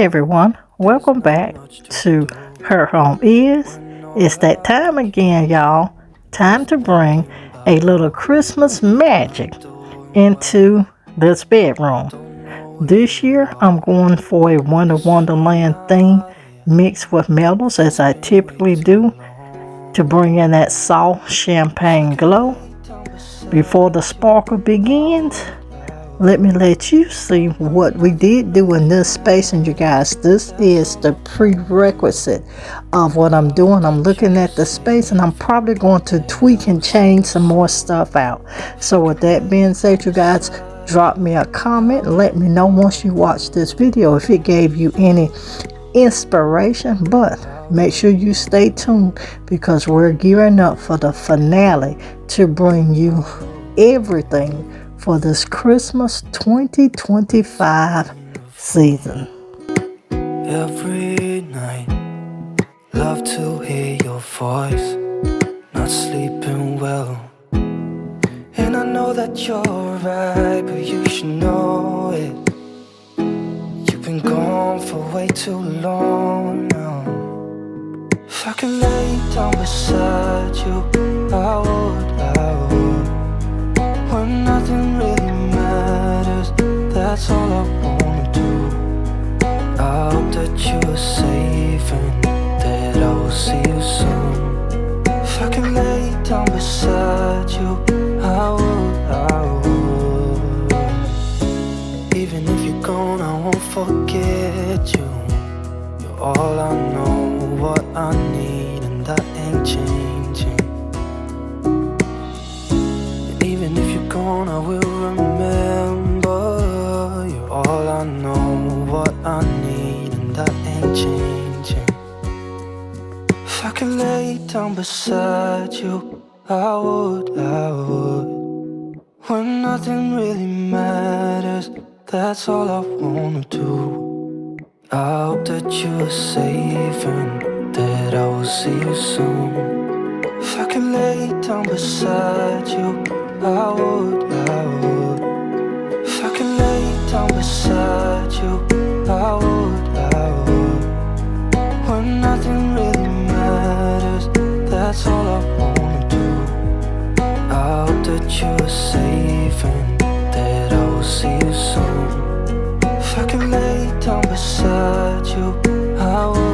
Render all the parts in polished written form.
Hey everyone, welcome back to Her Home Is. It's that time again, y'all. Time to bring a little Christmas magic into this bedroom. This year, I'm going for a Wonder Wonderland theme mixed with metals as I typically do to bring in that soft champagne glow. Before the sparkle begins, let you see what we did do in this space. And you guys, this is the prerequisite of what I'm doing. I'm looking at the space and I'm probably going to tweak and change some more stuff out. So with that being said, you guys, drop me a comment and let me know once you watch this video if it gave you any inspiration. But make sure you stay tuned because we're gearing up for the finale to bring you everything for this Christmas 2025 season. Every night, love to hear your voice. Not sleeping well, and I know that you're right, but you should know it. You've been gone for way too long now. If I could lay down beside you, I would. When nothing really matters, that's all I wanna do. I hope that you are safe and that I will see you soon. If I could lay down beside you, I would. Even if you're gone, I won't forget you. You're all I know, what I need, and that ain't changing. Even if you're gone, I will remember. You're all I know, what I need, and that ain't changing. If I could lay down beside you, I would. When nothing really matters, that's all I wanna do. I hope that you are safe and that I will see you soon. If I could lay down beside you, I would. If I could lay down beside you, I would. When nothing really matters, that's all I wanna do. I hope that you are safe and that I will see you soon. If I could lay down beside you, I would.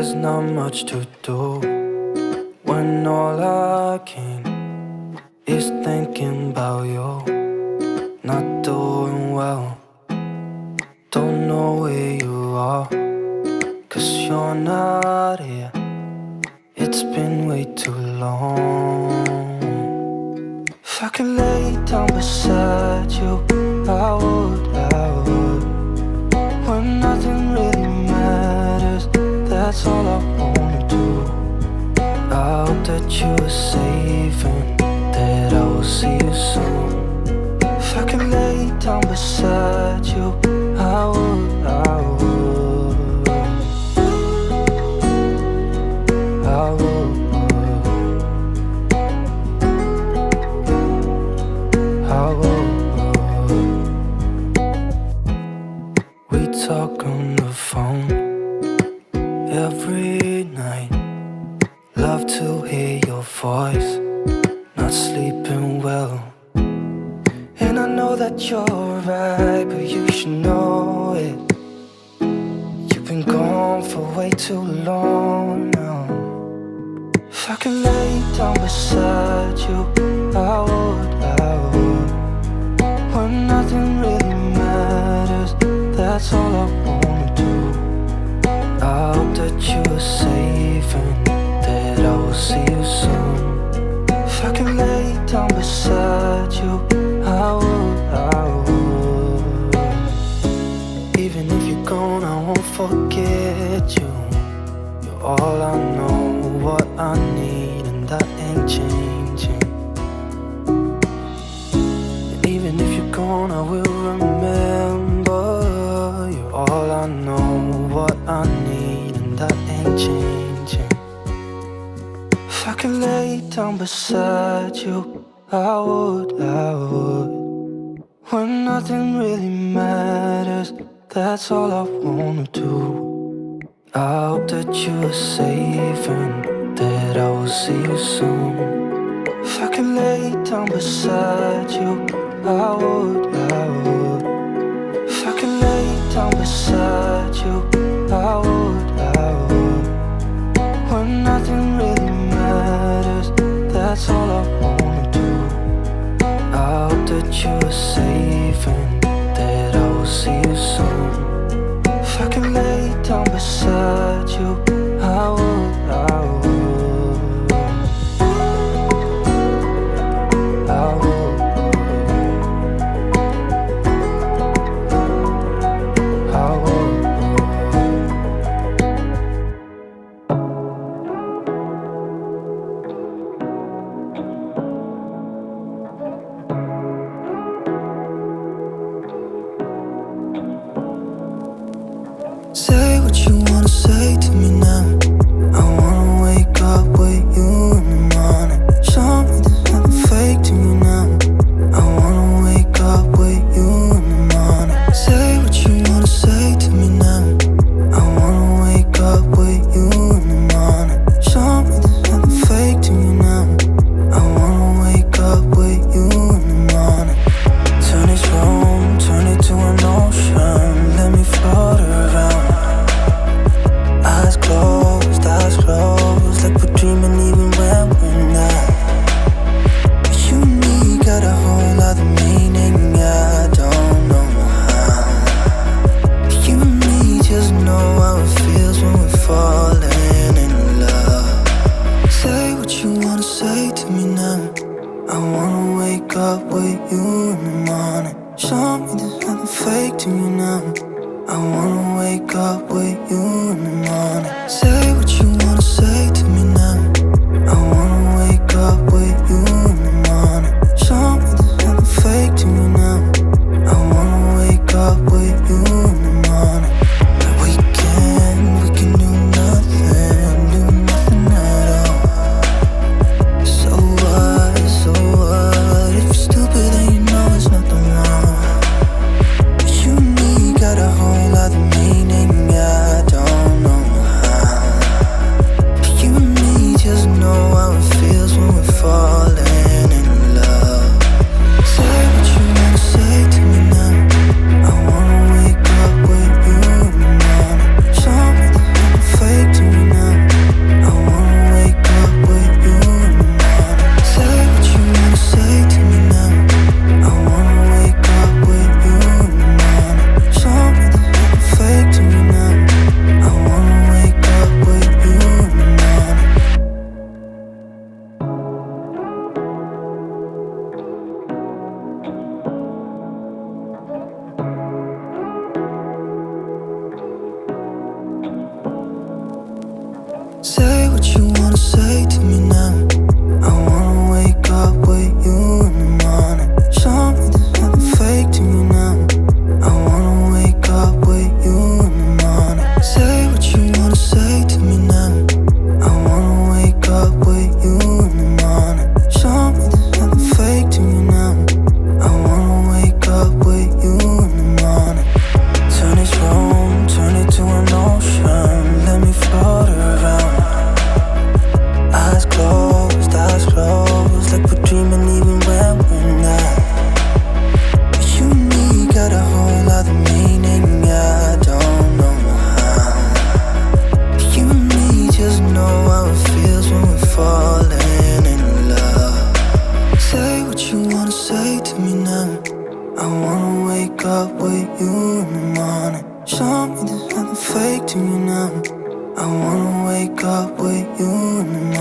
there's not much to do when all I can is thinking about you. Not doing well, don't know where you are, 'cause you're not here. It's been way too long. If I could lay down beside you, I would. When nothing really matters, that's all I wanna do. I hope that you are safe and that I will see you soon. If I could lay down beside you, I would. I would. We talk on the phone every night. Love to hear your voice. Not sleeping well, and I know that you're right, but you should know it. You've been gone for way too long now. If I could lay down beside you, I would. When nothing really matters, that's all I wanna do. I hope that you are safe and that I will see you soon. If I could lay down beside you, I would. Even if you're gone, I won't forget you. You're all I know, what I need, and that ain't changing. And even if you're gone, I will remember. You're all I know, what I need, and that ain't changing. If I could lay down beside you, I would. When nothing really matters, that's all I wanna do. I hope that you are safe and that I will see you soon. If I could lay down beside you, I would. If I could lay down beside you, I would. When nothing really matters, that's all I wanna do. I hope that you are safe and that I will see you soon. If I could lay down beside you, I would. I would. I would. I would. Say what you wanna say to me now. I wanna wake up with you in the morning. Show me there's nothing fake to me now. I wanna wake up with you in the morning. Say what you wanna say to me now. I wanna wake up with you in the morning. Show me there's nothing fake to me now. I wanna wake up with you in the morning. Turn this room, turn it to an ocean. Let me float around. Eyes closed, like we're dreaming even when we're not. But you and me got a whole other meaning, I don't know how. But you and me just know how it feels when we're falling in love. Say what you wanna say to me now. I wanna wake up with you in the morning. Show me there's nothing fake to me now. I wanna wake up with you in the morning. Say what you wanna say to me now. I wanna wake up with you in the morning. Show me there's nothing fake to me now. I wanna wake up with you in the morning. Like we can do nothing at all. So what, if you're stupid then you know it's nothing wrong. But you and me got a whole other meaning, yeah. Say what you wanna say to me now. I wanna wake up with you in the morning. Show me there's nothing fake to me now. I wanna wake up with you in the morning. Say what you wanna say to me now. I wanna wake up with you in the morning. Show me there's nothing fake to me now. I wanna wake up with you in the morning. Turn this room, turn it to an ocean. Let me float around. Eyes closed, like we're dreaming even when we're not. But you and me got a whole other meaning, I don't know how. But you and me just know how it feels when we're falling in love. Say what you wanna say to me now. I wanna wake up with you in the morning. Show me there's nothing fake to me now. I wanna wake up with you in the morning.